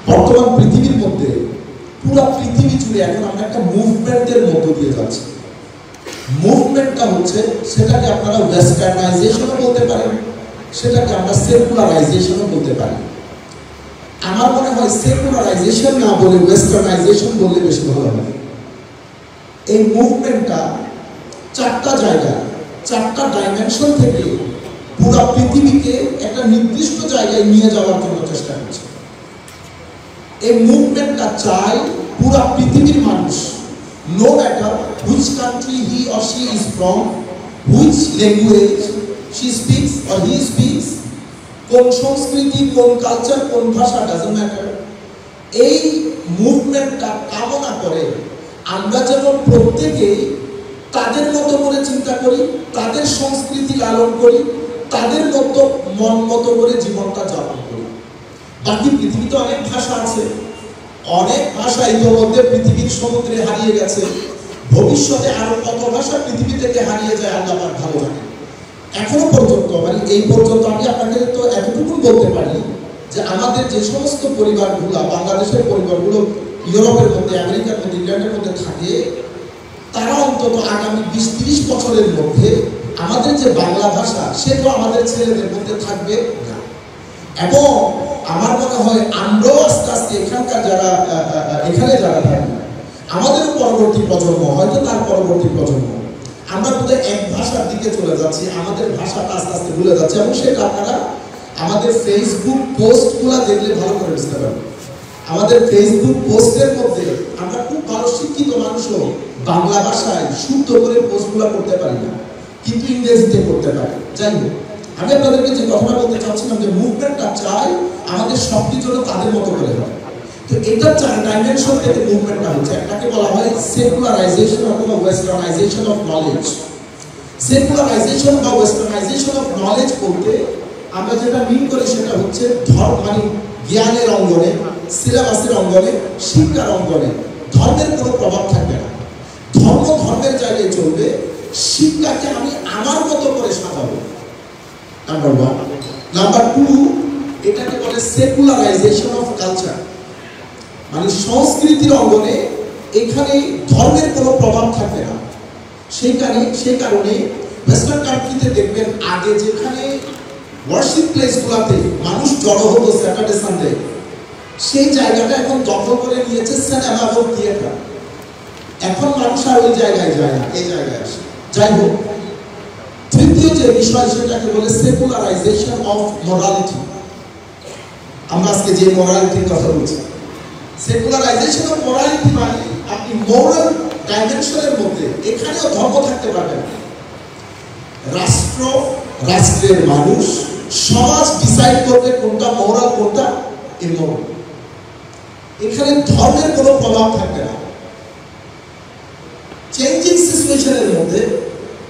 বর্তমান পৃথিবীর মধ্যে পুরো পৃথিবী জুড়ে এখন আমরা একটা মুভমেন্টের মধ্য দিয়ে যাচ্ছি। মুভমেন্টটা হচ্ছে, সেটাকে আপনারা ওয়েস্টার্নাইজেশনও বলতে পারেন, সেটাকে আমরা সেকুলারাইজেশনও বলতে পারি। আমার মনে হয় সেকুলারাইজেশন না বলে ওয়েস্টার্নাইজেশন বললে বেশি ভালো হবে। এই মুভমেন্টটা চারটা জায়গা, চারটা ডাইমেনশন থেকে পুরো পৃথিবীকে একটা নির্দিষ্ট জায়গায় নিয়ে যাওয়ার জন্য চেষ্টা করছে। এই মুভমেন্টটা চাই পুরো পৃথিবীর মানুষ, no matter which country he or she is from, which language she speaks or he speaks, কোন সংস্কৃতি, কোন কালচার, কোন ভাষা, ডাজন্ট ম্যাটার। এই মুভমেন্টটা কামনা করে আমরা যেন প্রত্যেকেই তাদের মতো করে চিন্তা করি, তাদের সংস্কৃতি লালন করি, তাদের মতো মন মতো করে জীবনটা যাপন করি। বাকি পৃথিবীতে অনেক ভাষা আছে, অনেক ভাষা ইতিমধ্যে পৃথিবীর সমুদ্রে হারিয়ে গেছে, ভবিষ্যতে আরো কত ভাষা পৃথিবী থেকে হারিয়ে যায় আল্লাহ পাক ভালো জানেন। এখনো পর্যন্ত মানে এই পর্যন্ত আমি আপনাকে তো এতটুকু বলতে পারি যে আমাদের যে সমস্ত পরিবারগুলো, বাংলাদেশের পরিবারগুলো ইউরোপের মধ্যে, আমেরিকার মধ্যে, ইংল্যান্ডের মধ্যে থাকে, তারা অন্তত আগামী 20-30 বছরের মধ্যে আমাদের যে বাংলা ভাষা সেটা আমাদের ছেলেদের মধ্যে থাকবে না। এবং আমার মনে হয় আমরাও আস্তে আস্তে এখানকার যারা এখানে যারা থাকি, আমাদের পরবর্তী প্রজন্ম, হয়তো তার পরবর্তী প্রজন্ম, আমরা বোধহয় এক ভাষার দিকে চলে যাচ্ছি, আমাদের ভাষাটা আস্তে আস্তে ভুলে যাচ্ছে। এবং সেটা আপনারা আমাদের ফেসবুক পোস্টগুলো দেখলে ভালো করে বুঝতে পারবেন। আমাদের ফেসবুক পোস্টের মধ্যে আমরা খুব ভালো শিক্ষিত মানুষও বাংলা ভাষায় শুদ্ধ করে পোস্টগুলো করতে পারি না, কিন্তু ইংরেজিতে করতে পারি। যাই হোক, আমি আপনাদেরকে যে কথাটা বলতে চাচ্ছিলাম যে মুভমেন্টটা চাই আমাদের সবকিছু যেন তাদের মতো করে হয়। তো এটা চার ডাইমেনশন থেকে মুভমেন্টটা হচ্ছে। একটাকে বলা হয় সেকুলারাইজেশন অথবা ওয়েস্টার্নাইজেশন অফ নলেজ। সেকুলারাইজেশন বা ওয়েস্টার্নাইজেশন অফ নলেজ বলতে আমরা যেটা মিন করি সেটা হচ্ছে মানে জ্ঞানের অঙ্গনে, সিলেবাসের অঙ্গনে, শিক্ষার অঙ্গনে ধর্মের কোনো প্রভাব থাকবে না। ধর্ম ধর্মের জায়গায় চলবে, শিক্ষাকে আমি আমার মতো করে সাজাবো, নাম্বার 1। নাম্বার 2, এটাকে বলে সেকুলারাইজেশন অফ কালচার, মানে সংস্কৃতির অঙ্গনে এখানে ধর্মের কোনো প্রভাব থাকবে না। সেই কারণে ওয়েস্টার্ন কান্ট্রিতে দেখবেন আগে যেখানে ওয়ার্শিপ প্লেসগুলোতে মানুষ জড়ো হতো স্যাটারডে সানডে, সেই জায়গাটা এখন দখল করে নিয়েছে সিনেমা এবং থিয়েটার। এখন মানুষ আর ওই জায়গায় যায় না, এই জায়গায় আসে। যাই হোক, তৃতীয় যে বিষয় সেটাকে বলে সেকুলারাইজেশন অফ মোরালিটি। আমরা আজকে যে মোরালিটির কথা বলছি, সেকুলারাইজেশন অফ মোরালিটি মানে আপনি মোরাল ডাইমেনশনের মধ্যে এখানেও ধর্ম থাকতে পারবে না। রাষ্ট্র, রাষ্ট্রের মানুষ, সমাজ ডিসাইড করবে কোনটা মোরাল, কোনটা ইমোরাল। এখানে ধর্মের কোনো প্রভাব থাকবে না। চেঞ্জিং সিচুয়েশনের মধ্যে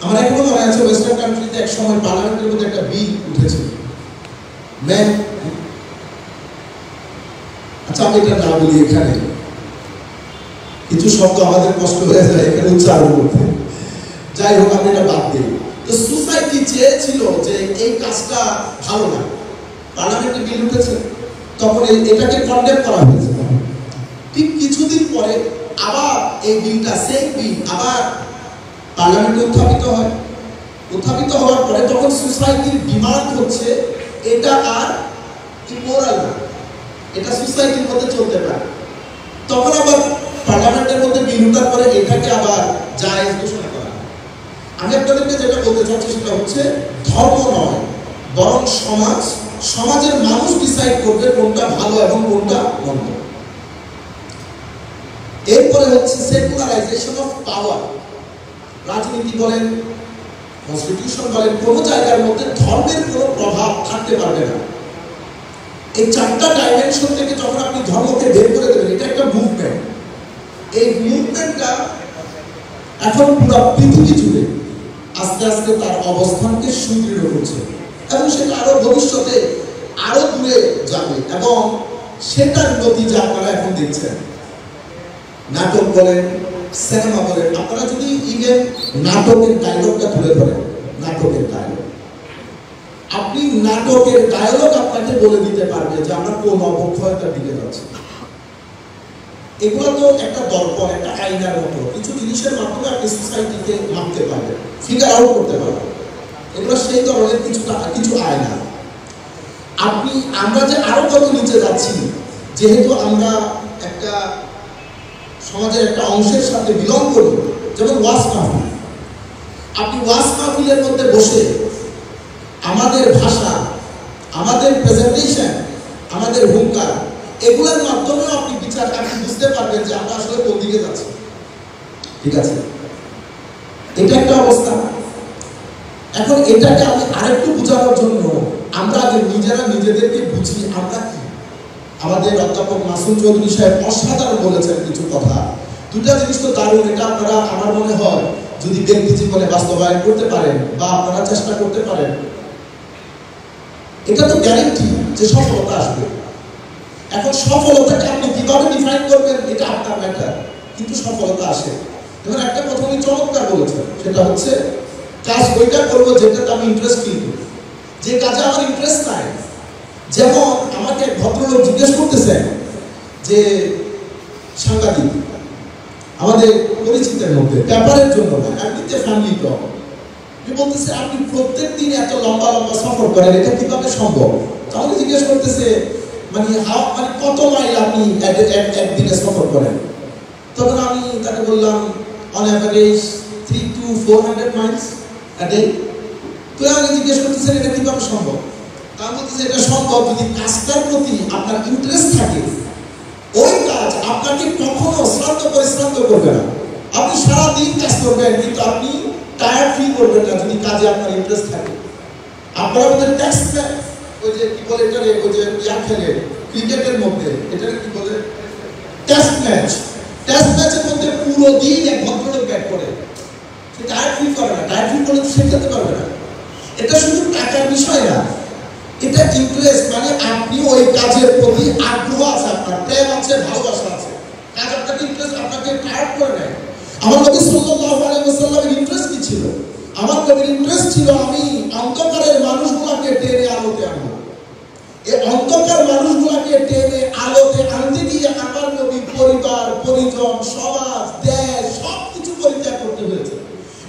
আমার এখনো মনে আছে ওয়েস্টার্ন কান্ট্রিতে এক সময় পার্লামেন্টের মধ্যে একটা বিল উঠেছিল, আচ্ছা আমি এটা না বলি, এখানে কিছু শব্দ আমাদের কষ্ট হয়ে যায় এখানে উচ্চারণ করতে। যাই হোক, আমি এটা বাদ দিই। তো সোসাইটি চেয়েছিল যে এই কাজটা ভালো না, পার্লামেন্টে বিল উঠেছে, তখন এটাকে কন্ডেম করা হয়েছে। ঠিক কিছুদিন পরে আবার এই বিলটা, সেম বিল আবার পার্লামেন্টে উত্থাপিত হয়। উত্থাপিত হওয়ার পরে তখন সোসাইটির ডিমান্ড হচ্ছে এটা আর ইমোরাল না, এটা সোসাইটির মধ্যে চলতে পারে। তখন আবার পার্লামেন্টের মধ্যে বিল উঠার পরে এটাকে আবার জায়েজ ঘোষণা করা। আমি আপনাদেরকে যেটা বলতে চাচ্ছি সেটা হচ্ছে ধর্ম নয়, বরং সমাজের মানুষ ডিসাইড করবে কোনটা ভালো এবং কোনটা মন্দ। এরপরে হচ্ছে সেকুলারাইজেশন অফ পাওয়ার। রাজনীতি বলেন, কনস্টিটিউশন বলেন, কোন জায়গার মধ্যে ধর্মের কোনো প্রভাব থাকতে পারবে না। এই চারটা ডাইমেনশন থেকে যখন আপনি ধর্মকে বের করে দেবেন, এটা একটা মুভমেন্ট। এই মুভমেন্টটা এখন পুরো পৃথিবী জুড়ে আস্তে আস্তে তার অবস্থানকে সুদৃঢ় করছে এবং সেটা আরো ভবিষ্যতে আরো দূরে যাবে এবং সেটার নতিজা আপনারা এখন দেখছেন। নাটক বলেন, সিনেমা বলেন, আপনারা যদি ইভেন নাটকের ডায়লগটা তুলে ধরেন, নাটকের ডায়লগ আপনি নাটকের ডায়লগ আপনাকে বলে দিতে পারবে যে আমরা কোন অবক্ষয়টার দিকে যাচ্ছি। এগুলো তো একটা দর্পণ, একটা আয়নার মতো, কিছু জিনিসের মাধ্যমে আপনি সোসাইটিকে মাপতে পারবেন, ফিগার আউট করতে পারবেন। এগুলো সেই ধরনের কিছু আয়না। আমরা যে আরো কত নিচে যাচ্ছি, যেহেতু আমরা একটা সমাজের একটা অংশের সাথে বিলং করি, যেমন ওয়াজ মাহফিল। আপনি ওয়াজ মাহফিলের মধ্যে বসে আমাদের ভাষা, আমাদের প্রেজেন্টেশন, আমাদের হুঙ্কার, এগুলোর মাধ্যমে আপনি বুঝতে পারবেন যে আমরা আসলে কোন দিকে যাচ্ছি। ঠিক আছে, এটা একটা অবস্থা। এখন এটাকে আমি আরেকটু বোঝানোর জন্য আমরা আগে নিজেরা নিজেদেরকে বুঝি আমরা কি। আমাদের অধ্যাপক মাসুম চৌধুরী সাহেব অসাধারণ বলেছেন কিছু কথা। দুটা জিনিস তো দারুণ, এটা আপনারা আমার মনে হয় যদি ব্যক্তি জীবনে বাস্তবায়ন করতে পারেন বা আপনারা চেষ্টা করতে পারেন, এটা তো গ্যারান্টি যে সফলতা আসবে। এখন সফলতাকে আপনি কিভাবে ডিফাইন করবেন এটা আপনার ম্যাটার, কিন্তু সফলতা আসে। যেমন একটা কথা উনি চমৎকার বলেছেন, সেটা হচ্ছে কাজ ওইটা করবো যেটাতে আমি ইন্টারেস্ট ফিল করি, যে কাজে আমার ইন্টারেস্ট নাই। যেমন আমাকে ভদ্রলোক জিজ্ঞেস করতেছেন যে সাংবাদিক আমাদের পরিচিতের মধ্যে পেপারের জন্য না, এমনিতে ফ্যামিলি প্রবলেম, বলতেছে আপনি প্রত্যেক দিন এত লম্বা লম্বা সফর করেন, এটা কিভাবে সম্ভব? তাহলে জিজ্ঞেস করতেছে মানে কত মাইল আপনি একদিনে সফর করেন? তখন আমি তাকে বললাম on average 300 to 400 miles a day। তো আমাকে জিজ্ঞেস করতেছেন এটা কিভাবে সম্ভব? তা বলতেছে এটা সম্ভব যদি কাজটার প্রতি আপনার ইন্টারেস্ট থাকে। ওই কাজ আপনাকে কখনো শ্রান্ত করবে না। আপনি সারাদিন কাজ করবেন কিন্তু আপনি টায়ার্ড ফিল করবেন না যদি কাজে আপনার ইন্টারেস্ট থাকে। আপনারা আমাদের ট্যাক্স ওই যে কি বলে এটারে, ওই যে খেলে ক্রিকেটের মধ্যে, এটারে কি বলে টেস্ট ম্যাচের মধ্যে পুরো দিন এক ভদ্রলোক ব্যাট করে, সে টায়ার্ড ফিল করে না। টায়ার্ড ফিল করলে সে খেলতে পারবে না। এটা শুধু টাকার বিষয় না, এটা ইন্টারেস্ট, মানে আপনি ওই কাজের প্রতি আগ্রহ আছে, আপনার প্রেম আছে, ভালোবাসা আছে, কাজ আপনাকে ইন্টারেস্ট, আপনাকে টায়ার্ড করে নেয়। আমার নবী সাল্লাল্লাহু আলাইহি ওয়াসাল্লামের ইন্টারেস্ট কি ছিল? আমার নবীর ইন্টারেস্ট ছিল আমি অন্ধকারের মানুষগুলোকে টেনে আলোতে আনবো। এই অন্ধকার মানুষগুলোকে টেনে আলোতে আনতে গিয়ে আমার নবী পরিবার, পরিজন, সমাজ, দেশ সবকিছু পরিত্যাগ করতে হয়েছে।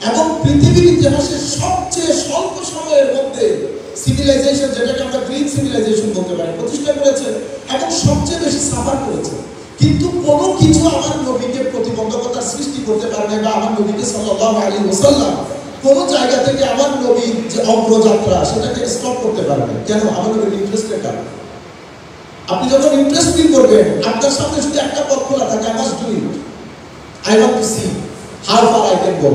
এবং পৃথিবীর ইতিহাসে সবচেয়ে স্বল্প সময়ের মধ্যে সিভিলাইজেশন, যেটাকে আমরা গ্রিন সিভিলাইজেশন বলতে পারি, প্রতিষ্ঠা করেছে এবং সবচেয়ে বেশি সাফার করেছে। কিন্তু কোনো কিছু আমার নবীকে প্রতিবন্ধকতার সৃষ্টি করতে পারে না, বা আমার নবীকে সাল্লাল্লাহু আলাইহি ওয়াসাল্লাম কোনো জায়গা থেকে আমার নবীর যে অগ্রযাত্রা সেটাকে স্টপ করতে পারে না। কেন? আমার নবীর ইন্টারেস্টের কারণে। আপনি যখন ইন্টারেস্ট ফিল করবেন, আপনার সামনে যদি একটা পথ খোলা থাকে, I must do it, I want to see how far I can go।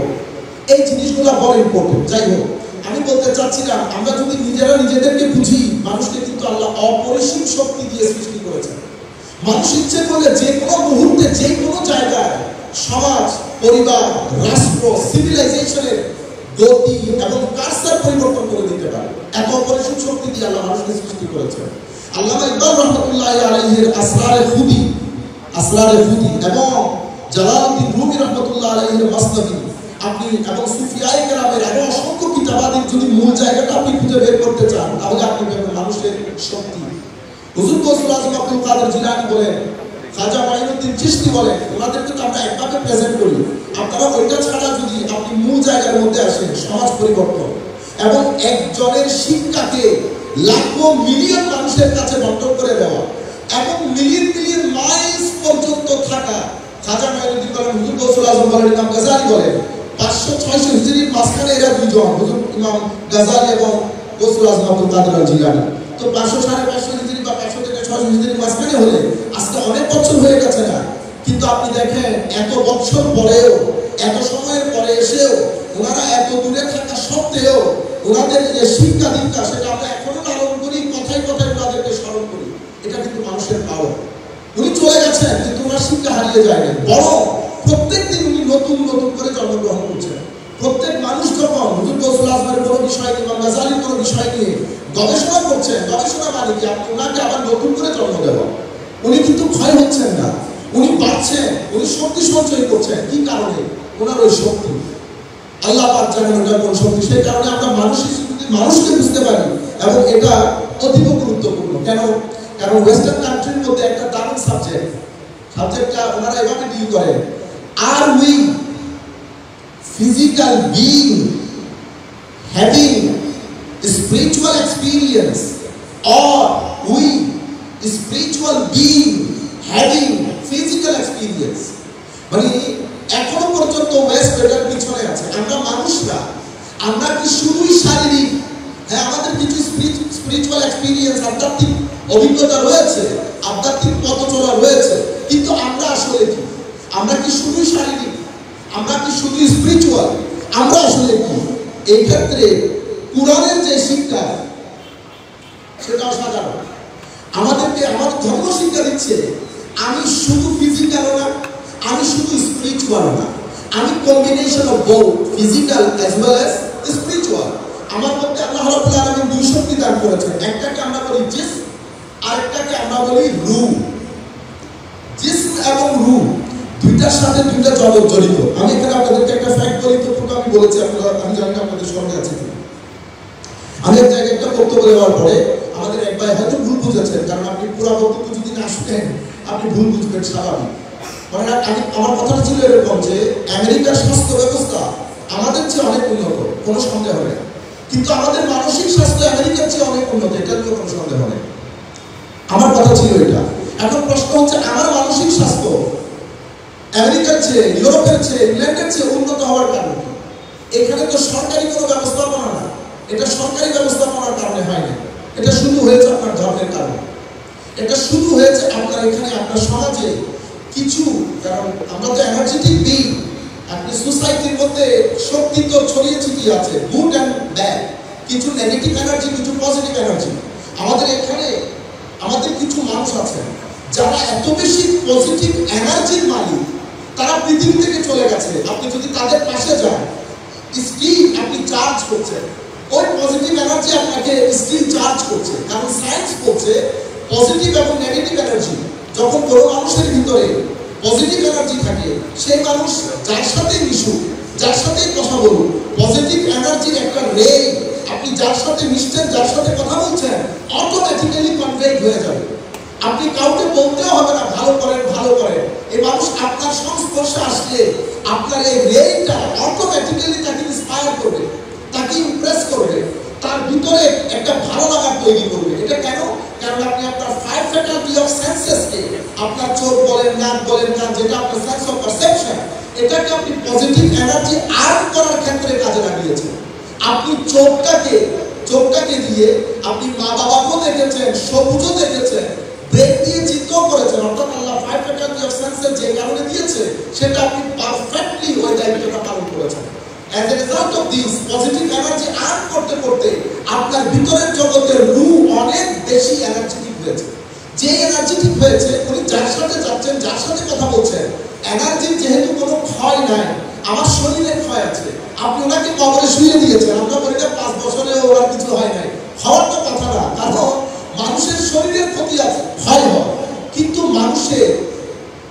এই জিনিসগুলো বড় ইম্পর্টেন্ট। যাই হোক, আমি বলতে চাচ্ছিলাম আমরা যদি নিজেরা নিজেদেরকে বুঝি, মানুষকে কিন্তু আল্লাহ অপরিসীম শক্তি দিয়ে সৃষ্টি করেছেন। মানুষ ইচ্ছে করলে যে কোনো মুহূর্তে যে কোনো জায়গায় সমাজ, পরিবার, রাষ্ট্র, সিভিলাইজেশনের গতি এবং কার্সার পরিবর্তন করে দিতে পারে। এত অপরিসীম শক্তি দিয়ে আল্লাহ মানুষকে সৃষ্টি করেছেন। আল্লামা ইকবাল রহমাতুল্লাহি আলাইহির আসরারে খুদি এবং জালালউদ্দিন রুমি রহমাতুল্লাহি আলাইহির মাসনাবী, আপনি এবং সুফিয়ায়ে কেরামের আরো অসংখ্য কিতাবাদির যদি মূল জায়গাটা আপনি খুঁজে বের করতে চান, তাহলে আপনি পাবেন মানুষের শক্তি। হুজুর গৌসুল আজম আব্দুল কাদের জিলানী বলেন, খাজা মাইনুদ্দিন চিশতি বলেন, ওনাদেরকে তো আমরা একভাবে প্রেজেন্ট করি। আপনারা ওইটা ছাড়া যদি আপনি মূল জায়গার মধ্যে আসেন, সমাজ পরিবর্তন এবং একজনের শিক্ষাকে লাখো মিলিয়ন মানুষের কাছে বন্টন করে দেওয়া এবং মিলিয়ন মাইলস পর্যন্ত থাকা। খাজা মাইনুদ্দিন বলেন, হুজুর গৌসুল আজম বলেন, ইমাম গাজালি বলেন 500-600 হিজরির মাঝখানে এরা দুজন, হুজুর ইমাম গাজালি এবং গৌসুল আজম আব্দুল কাদের জিলানী। তো 500-550 হিজরি বা 500 থেকে 600 হিজরির মাঝখানে হলে আজকে অনেক বছর হয়ে গেছে না? কিন্তু আপনি দেখেন এত বছর পরেও, এত সময়ের পরে এসেও ওনারা এত দূরে থাকা সত্ত্বেও ওনাদের যে শিক্ষা দীক্ষা সেটা আমরা এখনো লালন করি, কথায় কথায় ওনাদেরকে স্মরণ করি। এটা কিন্তু মানুষের পাওয়ার। উনি চলে গেছেন কিন্তু ওনার শিক্ষা হারিয়ে যায়নি, বরং প্রত্যেকদিন উনি নতুন নতুন করে জন্মগ্রহণ করছেন। প্রত্যেক মানুষ যখন হুজুর গৌসুল আজমের কোনো বিষয় নিয়ে বা গাজালির কোনো বিষয় নিয়ে গবেষণা করছেন, গবেষণা মানে কি আপনি ওনাকে আবার নতুন করে জন্ম দেওয়া। উনি কিন্তু ভয় হচ্ছেন না, উনি বাড়ছেন, উনি শক্তি সঞ্চয় করছেন। কি কারণে? ওনার ওই শক্তি। আল্লাহ পাক জানেন ওটা কোন শক্তি। সেই কারণে আমরা মানুষ হিসেবে মানুষকে বুঝতে পারি, এবং এটা অতীব গুরুত্বপূর্ণ। কেন? কারণ ওয়েস্টার্ন কান্ট্রির মধ্যে একটা দারুণ সাবজেক্টটা ওনারা এভাবে ডিল করেন, আর we physical being having spiritual experience, or we spiritual being having physical experience। মানে এখনো পর্যন্ত ওয়েস্ট এটার পিছনে আছে। আমরা মানুষরা, আমরা কি শুধুই শারীরিক? হ্যাঁ, আমাদের কিছু স্পিরিচুয়াল এক্সপিরিয়েন্স, আধ্যাত্মিক অভিজ্ঞতা রয়েছে, আধ্যাত্মিক পথ চলা রয়েছে, কিন্তু আমরা আসলে কি? আমরা কি শুধুই শারীরিক? আমরা কি শুধু স্পিরিচুয়াল? আমরা আসলে কি? এই ক্ষেত্রে কুরআনের যে শিক্ষা সেটা অসাধারণ। আমাদেরকে আমাদের ধর্ম শিক্ষা দিচ্ছে আমি শুধু ফিজিক্যাল না, আমি শুধু স্পিরিচুয়াল না, আমি combination of both physical as well as spiritual. আমার মধ্যে আল্লাহ রাব্বুল আলামিন দুই শক্তি দান করেছেন, একটাকে আমরা বলি জিসম, আরেকটাকে আমরা বলি রূহ। জিসম এবং রূহ দুইটার সাথে দুইটা জড়িত। আমি এখানে আপনাদেরকে একটা ফ্যাক্ট বলি, তো আমি বলেছি, আপনারা, আমি জানি না আপনাদের স্মরণে আছে কিনা। আমি এক জায়গায় একটা বক্তব্য দেওয়ার পরে আমাদের এক ভাই হয়তো ভুল বুঝেছেন, কারণ আপনি পুরো বক্তব্য যদি না শুনেন আপনি ভুল বুঝবেন, স্বাভাবিক। মানে আমার কথাটা ছিল এরকম যে আমেরিকার স্বাস্থ্য ব্যবস্থা আমাদের চেয়ে অনেক উন্নত, কোনো সন্দেহ নেই, কিন্তু আমাদের মানসিক স্বাস্থ্য আমেরিকার চেয়ে অনেক উন্নত, এটা নিয়ে কোনো সন্দেহ নেই। আমার কথা ছিল এটা। এখন প্রশ্ন হচ্ছে, আমার মানসিক স্বাস্থ্য আমেরিকার চেয়ে, ইউরোপের চেয়ে, ইংল্যান্ডের চেয়ে উন্নত হওয়ার কারণ কি? এখানে তো সরকারি কোনো ব্যবস্থাপনা না, এটা সরকারি ব্যবস্থাপনার কারণে হয় না, এটা শুধু হয়েছে আপনার ধর্মের কারণে, এটা শুধু হয়েছে আপনার এখানে আপনার সমাজে কিছু, কারণ আমরা তো এনার্জেটিক বিং, আপনি সোসাইটির মধ্যে শক্তি তো ছড়িয়ে ছিটিয়ে আছে, গুড অ্যান্ড ব্যাড, কিছু নেগেটিভ এনার্জি, কিছু পজিটিভ এনার্জি। আমাদের এখানে আমাদের কিছু মানুষ আছে যারা এত বেশি পজিটিভ এনার্জির মালিক, তারা পৃথিবী থেকে চলে গেছে। আপনি যদি তাদের পাশে যান, স্টিল আপনি চার্জ করছেন, ওই পজিটিভ এনার্জি আপনাকে স্টিল চার্জ করছে। কারণ সায়েন্স বলছে পজিটিভ এবং নেগেটিভ এনার্জি যখন কোনো মানুষের ভিতরে পজিটিভ এনার্জি থাকে, সেই মানুষ যার সাথে মিশুক, যার সাথে কথা বলুন, পজিটিভ এনার্জির একটা রে আপনি যার সাথে মিশছেন, যার সাথে কথা বলছেন, অটোমেটিক্যালি কনভেট হয়ে যাবে। আপনি কাউকে বলতেও হবে না ভালো করেন, ভালো করেন। এই মানুষ আপনার সংস্পর্শে আসলে আপনার এই রেটা অটোমেটিক্যালি তাকে ইন্সপায়ার করবে, তাকে ইমপ্রেস করবে, তার ভিতরে একটা ভালো লাগা তৈরি করবে। এটা কেন? কারণ আপনি আপনার ফাইভ ফ্যাকাল্টি অফ সেন্সেসকে, আপনার চোখ বলেন, নাক বলেন, কান, যেটা আপনার সেন্স অফ পারসেপশন, এটাকে আপনি পজিটিভ এনার্জি আর্ন করার ক্ষেত্রে কাজে লাগিয়েছেন। আপনি চোখটাকে দিয়ে আপনি মা বাবাকেও দেখেছেন, সবুজও দেখেছেন, ব্রেক দিয়ে চিন্তাও করেছেন, অর্থাৎ আল্লাহ ফাইভ ফ্যাকাল্টি অফ সেন্সেস যে কারণে দিয়েছে সেটা আপনি পারফেক্টলি ওই দায়িত্বটা পালন করেছেন। As a result of this, positive energy earn করতে করতে আপনার ভিতরের জগতের রূহ অনেক বেশি এনার্জেটিক হয়েছে। যে এনার্জেটিক হয়েছে, উনি যার সাথে যাচ্ছেন, যার সাথে কথা বলছেন, এনার্জির যেহেতু কোনো ক্ষয় নাই, আমার শরীরে ক্ষয় আছে, আপনি ওনাকে কবরে শুয়ে দিয়েছেন, আমরা বলি না 5 বছরে ওনার কিছু হয় নাই, হওয়ার তো কথা না, কারণ মানুষের শরীরের ক্ষতি আছে, ক্ষয় হয়, কিন্তু মানুষের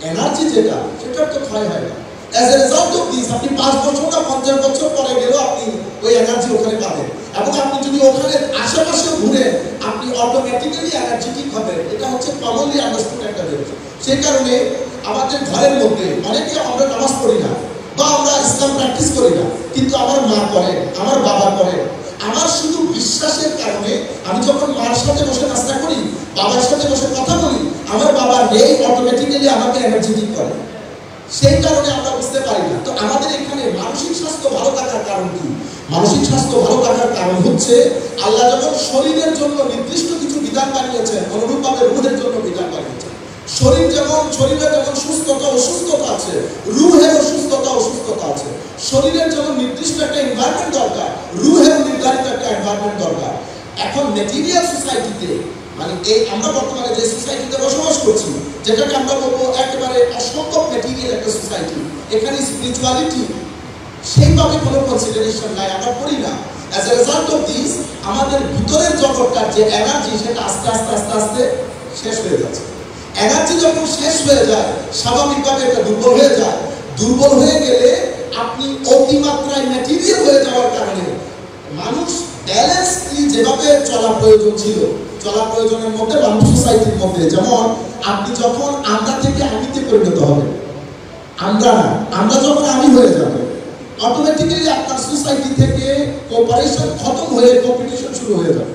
এনার্জি যেটা, সেটার তো ক্ষয় হয় না। As a result of this, আপনি 5 বছর না 50 বছর পরে গেলেও আপনি ওই এনার্জি ওখানে পাবেন, এবং আপনি যদি ওখানে আশেপাশে ঘুরে আপনি অটোমেটিক্যালি এনার্জেটিক হবেন। এটা হচ্ছে কমনলি আন্ডারস্টুড একটা জিনিস। সেই কারণে আমাদের ঘরের মধ্যে অনেকে আমরা নামাজ পড়ি না বা আমরা ইসলাম প্র্যাকটিস করি না, কিন্তু আমার মা করেন, আমার বাবা করেন। আমার শুধু বিশ্বাসের কারণে আমি যখন মার সাথে বসে নাস্তা করি, বাবার সাথে বসে কথা বলি, আমার বাবার নেই অটোমেটিক্যালি আমাকে এনার্জেটিক করে। সেই কারণে আমরা বুঝতে পারি না। তো আমাদের এখানে মানসিক স্বাস্থ্য ভালো থাকার কারণ কি? মানসিক স্বাস্থ্য ভালো থাকার কারণ হচ্ছে আল্লাহ যখন শরীরের জন্য নির্দিষ্ট কিছু বিধান বানিয়েছেন, অনুরূপভাবে রূহের জন্য বিধান বানিয়েছেন। শরীরে যেমন সুস্থতা অসুস্থতা আছে, রূহের সুস্থতা অসুস্থতা আছে। শরীরের জন্য নির্দিষ্ট একটা এনভায়রনমেন্ট দরকার, রূহের নির্ধারিত একটা এনভায়রনমেন্ট দরকার। এখন ম্যাটেরিয়াল সোসাইটিতে, মানে এই আমরা বর্তমানে যে সোসাইটিতে বসবাস করছি, যেটাকে আমরা বলবো একেবারে অসম্ভব ম্যাটেরিয়াল একটা সোসাইটি, এখানে স্পিরিচুয়ালিটি সেইভাবে কোনো কনসিডারেশন নাই, আমরা করি না। As a result of this, আমাদের ভিতরের জগৎটার যে এনার্জি, সেটা আস্তে আস্তে আস্তে আস্তে শেষ হয়ে যাচ্ছে। এনার্জি যখন শেষ হয়ে যায়, স্বাভাবিকভাবে এটা দুর্বল হয়ে যায়। দুর্বল হয়ে গেলে আপনি অতিমাত্রায় ম্যাটেরিয়াল হয়ে যাওয়ার কারণে মানুষ ব্যালেন্সলি যেভাবে চলা প্রয়োজন ছিল, চলা প্রয়োজনের মধ্যে বাংলা সোসাইটির মধ্যে, যেমন আপনি যখন আমরা থেকে আমিতে পরিণত হবে, আমরা যখন আমি হয়ে যাবে, অটোমেটিক্যালি আপনার সোসাইটি থেকে কোঅপারেশন খতম হয়ে কম্পিটিশন শুরু হয়ে যাবে।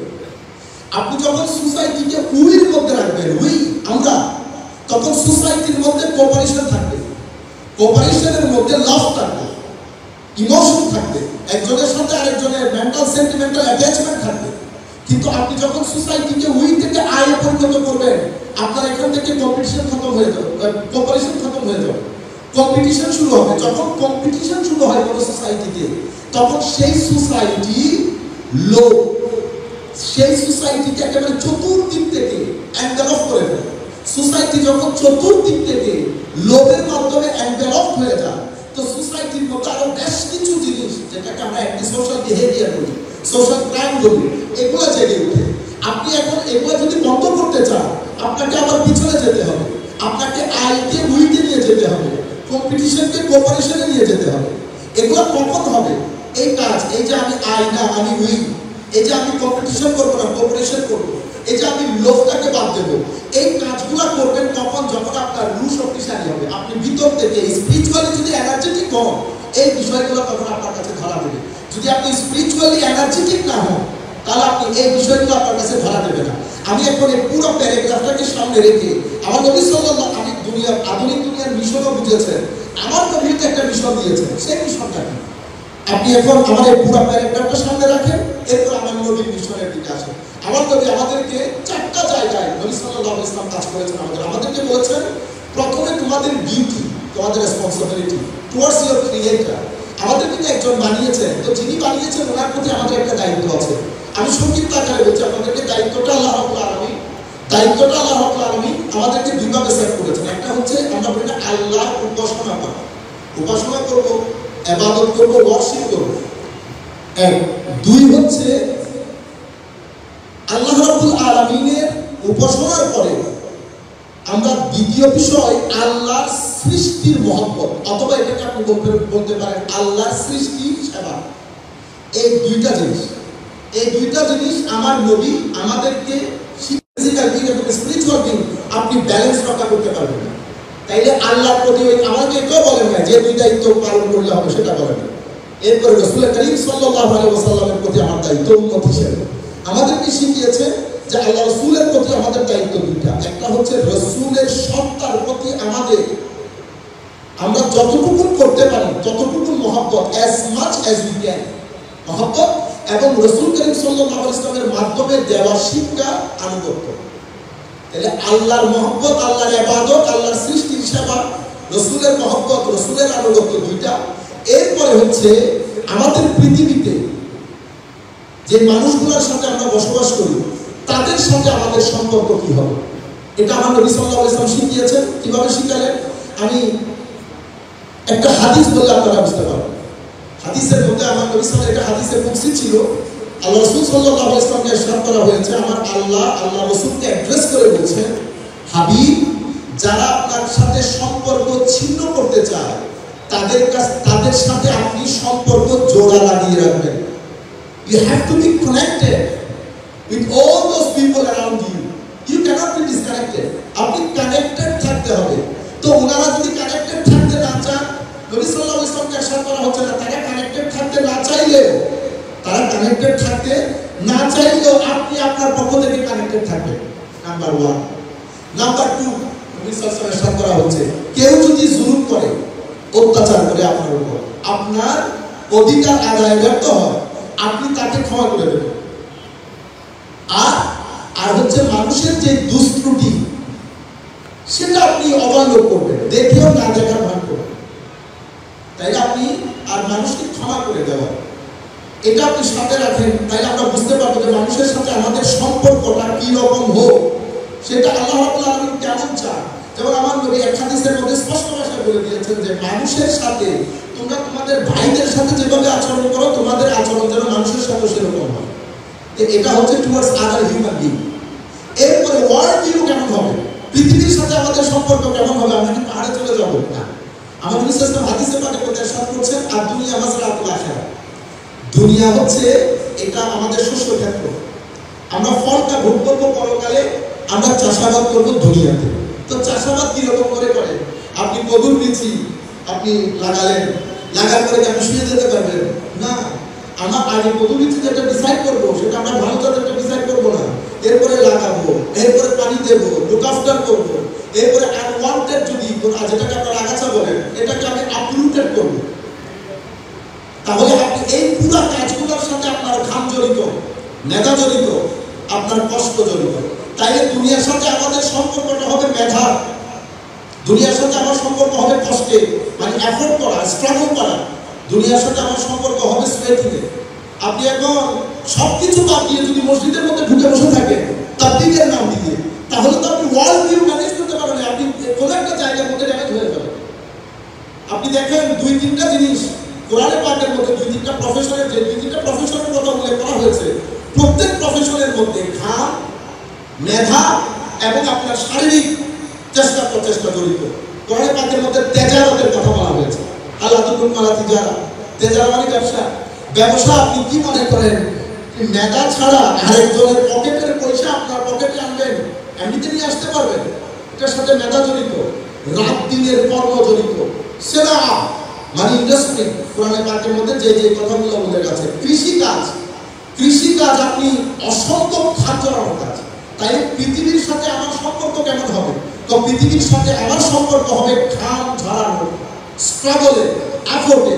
আপনি যখন সোসাইটিকে উইর মধ্যে রাখবেন, আমরা, তখন সোসাইটির মধ্যে কোঅপারেশন থাকবে, কোঅপারেশনের মধ্যে লাভ থাকবে, ইমোশন থাকবে, একজনের সাথে আরেকজনের মেন্টাল সেন্টিমেন্টাল অ্যাটাচমেন্ট থাকবে। কিন্তু আপনি যখন সোসাইটিকে উই থেকে আয়ে পরিণত করবেন, আপনার এখান থেকে কম্পিটিশন খতম হয়ে যাবে, কোঅপারেশন খতম হয়ে যাবে, কম্পিটিশন শুরু হবে। যখন কম্পিটিশন শুরু হয় কোনো সোসাইটিতে, তখন সেই সোসাইটি লো, সেই সোসাইটিকে একেবারে চতুর্দিক থেকে এনভেলপ করে দেয়। সোসাইটি যখন চতুর্দিক থেকে লোভের মাধ্যমে এনভেলপ হয়ে যায়, তো সোসাইটির মধ্যে আরো বেশ কিছু জিনিস, যেটাকে আমরা অ্যান্টি সোশ্যাল বিহেভিয়ার বলি, সোশ্যাল ক্রাইম বলি, এগুলো জেগে ওঠে। আপনি এখন এগুলো যদি বন্ধ করতে চান, আপনাকে আবার পিছনে যেতে হবে, আপনাকে আইকে উইকে নিয়ে যেতে হবে, কম্পিটিশনকে কোঅপারেশনে নিয়ে যেতে হবে। এগুলো কখন হবে এই কাজ? এই যে আমি আই না আমি উই, এই যে আমি কম্পিটিশন করবো না কোঅপারেশন করবো, এই যে আমি লোভটাকে বাদ দেবো, এই কাজগুলো করবেন তখন যখন আপনার রুহ শক্তিশালী হবে। আপনি ভিতর থেকে স্পিরিচুয়ালি যদি এনার্জেটিক হন, এই বিষয়গুলো তখন আপনার কাছে ধরা দেবে। যদি আপনি স্পিরিচুয়ালি এনার্জেটিক না হন, তাহলে আপনি এই বিষয়গুলো আপনার কাছে ধরা দেবে না। আমি এখন এই পুরো প্যারাগ্রাফটাকে সামনে রেখে, আমার নবী সাল্লাল্লাহু আলাইহি দুনিয়ার আধুনিক দুনিয়ার মিশনও বুঝেছেন, আমার নবীকে একটা মিশন দিয়েছেন। সেই মিশনটা কি? আপনি এখন আমার এই পুরো প্যারাগ্রাফটা সামনে রাখেন, এরপর আমার নবীর মিশনের দিকে আসেন। আমার নবী আমাদেরকে চারটা জায়গায় নবী সাল্লাল্লাহু আলাইহি ওয়াসাল্লাম কাজ করেছেন। আমাদেরকে বলেছেন, প্রথমে তোমাদের ডিউটি, তোমাদের রেসপন্সিবিলিটি টুয়ার্ডস ইওর ক্রিয়েটর। আমাদের কিন্তু একজন বানিয়েছেন, তো যিনি বানিয়েছেন ওনার প্রতি আমাদের একটা দায়িত্ব আছে। আমি সংক্ষিপ্ত আকারে বলছি আপনাদেরকে, দায়িত্বটা আল্লাহ রাব্বুল আলামিন আমাদেরকে দুইভাবে সেট করেছেন। একটা হচ্ছে আমরা বলি আল্লাহর উপাসনা করা, উপাসনা করব, ইবাদত করব, ওয়ার্শিপ করব। এক, দুই হচ্ছে আল্লাহ রাব্বুল আলামিনের উপাসনার পরে আমরা দ্বিতীয় বিষয় আল্লাহর সৃষ্টির মহব্বত, অথবা এটাকে আপনি বলতে পারেন আল্লাহর সৃষ্টির সেবা। এই দুইটা জিনিস আমার নবী আমাদেরকে ফিজিক্যাল দিক এবং স্পিরিচুয়াল দিক আপনি ব্যালেন্স রক্ষা করতে পারবেন না। তাইলে আল্লাহর প্রতি আমাকে কেউ বলেন না যে দুই দায়িত্ব পালন করলে হবে, সেটা বলেন না। এরপরে রাসূল করিম সাল্লাল্লাহু আলাইহি ওয়াসাল্লামের প্রতি আমার দায়িত্ব উম্মত হিসেবে আমাদেরকে শিখিয়েছে যে আল্লাহ রাসূলের প্রতি আমাদের দায়িত্ব দুইটা। একটা হচ্ছে রাসূলের সত্তার প্রতি আমাদের, আমরা যতটুকু করতে পারি ততটুকু মহব্বত, as much as we can, মহব্বত এবং রাসূল করিম সাল্লাল্লাহু আলাইহি ওয়াসাল্লামের মাধ্যমে দেওয়া শিক্ষা, আনুগত্য। তাহলে আল্লাহর মহব্বত, আল্লাহর ইবাদত, আল্লাহর সৃষ্টির সেবা, রাসূলের মহব্বত, রাসূলের আনুগত্য দুইটা। এরপরে হচ্ছে আমাদের পৃথিবীতে যে মানুষগুলোর সাথে আমরা বসবাস করি, তাদের সাথে আমাদের সম্পর্ক কি হবে, এটা আমার নবী সাল্লাল্লাহু আলাইহি ওয়াসাল্লাম শিখিয়েছেন। কিভাবে শিখালেন? আমি একটা হাদিস বললে আপনারা বুঝতে পারবেন। হাদিসের মধ্যে আমার নবী সাল্লাল্লাহু আলাইহি ওয়াসাল্লাম, একটা হাদিসে কুদসি ছিল, আল্লাহ রাসূল সাল্লাল্লাহু আলাইহি ওয়াসাল্লামকে ইরশাদ করা হয়েছে, আমার আল্লাহ রাসূলকে অ্যাড্রেস করে বলছেন, হাবিব, যারা আপনার সাথে সম্পর্ক ছিন্ন করতে চায় তাদের সাথে আপনি সম্পর্ক জোড়া লাগিয়ে রাখবেন। You have to be connected with all those people around you. You cannot be disconnected. আপনি কানেক্টেড থাকতে হবে। তো ওনারা যদি কানেক্টেড থাকতে না চান, নবী সাল্লাল্লাহু আলাইহি ওয়াসাল্লামকে ইরশাদ করা হচ্ছে না, তারা কানেক্টেড থাকতে না চাইলেও আপনি আপনার পক্ষ থেকে কানেক্টেড থাকবেন। নাম্বার 1। নাম্বার 2, নবী সাল্লাল্লাহু আলাইহি ওয়াসাল্লাম ইরশাদ করা হচ্ছে, কেউ যদি জুলুম করে, অত্যাচার করে আপনার উপর, আপনার অধিকার আদায় ব্যর্থ হয়, আপনি তাকে ক্ষমা করে দেবেন। আর হচ্ছে মানুষের যে দুষ্ত্রুটি, সেটা আপনি অবলোক করবেন, দেখেও না দেখার ভান করবেন। তাই আপনি আর মানুষকে ক্ষমা করে দেওয়া, এটা আপনি সাথে রাখেন। তাই আমরা বুঝতে পারবো যে মানুষের সাথে আমাদের সম্পর্কটা কি রকম হোক, সেটা আল্লাহ রাব্বুল আলামিন কেমন চান। যেমন আমার নবী এক হাদিসের মধ্যে স্পষ্ট ভাষায় বলে দিয়েছেন যে মানুষের সাথে তোমরা তোমাদের ভাইদের সাথে যেভাবে আচরণ করো, তোমাদের আচরণ যেন মানুষের সাথে সেরকম হয়। এটা হচ্ছে টুয়ার্ডস আদার হিউম্যান বিং। এরপরে ওয়ার্ল্ড ভিউ কেমন হবে, পৃথিবীর সাথে আমাদের সম্পর্ক কেমন হবে। আমরা কি পাহাড়ে চলে যাবো না? আমার বিশ্বাস হাদিসে পাকে ইরশাদ করছেন, আর দুনিয়া মাসরাতুল আখিরাহ, দুনিয়া হচ্ছে এটা আমাদের শস্য ক্ষেত্র, আমরা ফলটা ভোগ করবো পরকালে, আমরা চাষাবাদ করবো দুনিয়াতে। তো চাষাবাদ কিরকম করে করেন? আপনি কদুর বিচি আপনি লাগালেন, লাগার পরে আপনি শুয়ে যেতে পারবেন না। আমার আগে কদুর বিচি যেটা ডিসাইড করবো সেটা আমরা ভালো জাতেরটা ডিসাইড করবো না, এরপরে লাগাবো, এরপরে পানি দেবো, লুক আফটার করবো, এরপরে আনওয়ান্টেড যদি যেটাকে আপনার আগাছা বলেন এটাকে আমি আপরুটেড করবো। তাহলে আপনি এই পুরো কাজগুলোর সাথে আপনার ঘাম জড়িত, মেধা জড়িত, আপনার কষ্ট জড়িত। তাইলে দুনিয়ার সাথে আমাদের সম্পর্কটা হবে মেধা, দুনিয়ার সাথে আমার সম্পর্ক হবে কষ্টে, মানে এফোর্ট করা, স্ট্রাগল করা। দুনিয়ার সাথে আমার সম্পর্ক হবে স্ট্রেথে। আপনি এখন সবকিছু বাদ দিয়ে যদি মসজিদের মধ্যে ঢুকে বসে থাকেন তাবলীগের নাম দিয়ে, তাহলে তো আপনি ওয়ার্ল্ড ভিউ ম্যানেজ করতে পারবেন না, আপনি কোনো একটা জায়গার মধ্যে ড্যামেজ হয়ে যাবেন। আপনি দেখেন দুই তিনটা জিনিস কোরআনে পাকের মধ্যে, দুই তিনটা প্রফেশনের কথা উল্লেখ করা হয়েছে। প্রত্যেক প্রফেশনের মধ্যে ঘাম, মেধা এবং আপনার শারীরিক চেষ্টা প্রচেষ্টা জড়িত। কোরআনে পাকের মধ্যে তেজারতের কথা বলা হয়েছে। আল্লাহ তুকুম মালা তিজারা, তেজারা মানে ব্যবসা। ব্যবসা আপনি কি মনে করেন মেধা ছাড়া আরেকজনের পকেটের পয়সা আপনার পকেটে আনবেন, এমনিতে নিয়ে আসতে পারবেন? এটার সাথে মেধা জড়িত, রাত দিনের কর্ম জড়িত। সেরা মানে ইন্ডাস্ট্রি, কোরআনে পাকের মধ্যে যে যে কথাগুলো উল্লেখ আছে। কৃষিকাজ আপনি অসংখ্য খাত জড়ানোর কাজ। তাই পৃথিবীর সাথে আমার সম্পর্ক কেমন হবে? তো পৃথিবীর সাথে আমার সম্পর্ক হবে ঘাম ঝরানো, স্ট্রাগলে, এফোর্টে,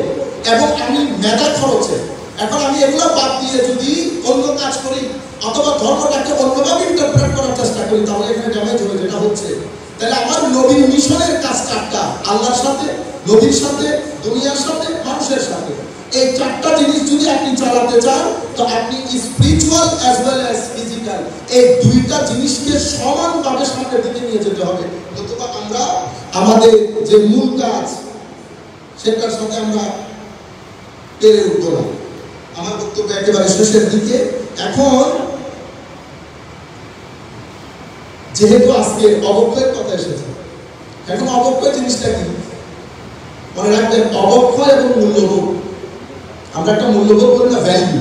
এবং আমি মেধা খরচে। এখন আমি এগুলো বাদ দিয়ে যদি অন্য কাজ করি অথবা ধর্মটাকে অন্যভাবে ইন্টারপ্রেট করার চেষ্টা করি, তাহলে এখানে ড্যামেজ হয়ে যেটা হচ্ছে। তাহলে আমার নবীর মিশনের কাজ চারটা: আল্লাহর সাথে, নবীর সাথে, দুনিয়ার সাথে, মানুষের সাথে। এই চারটা জিনিস যদি আপনি চালাতে চান তো আপনি spiritual as well as physical এই দুইটা জিনিসকে সমানভাবে সামনের দিকে নিয়ে যেতে হবে। অথবা আমরা আমাদের যে মূল কাজ সেটার সাথে আমরা পেরে উঠবো না। আমার বক্তব্য একেবারে শেষের দিকে। এখন যেহেতু আজকে অবক্ষয়ের কথা এসেছে, এখন অবক্ষয় জিনিসটা কি মনে রাখবেন? অবক্ষয় এবং মূল্যবোধ, আমরা একটা মূল্যবোধ করি না, ভ্যালু,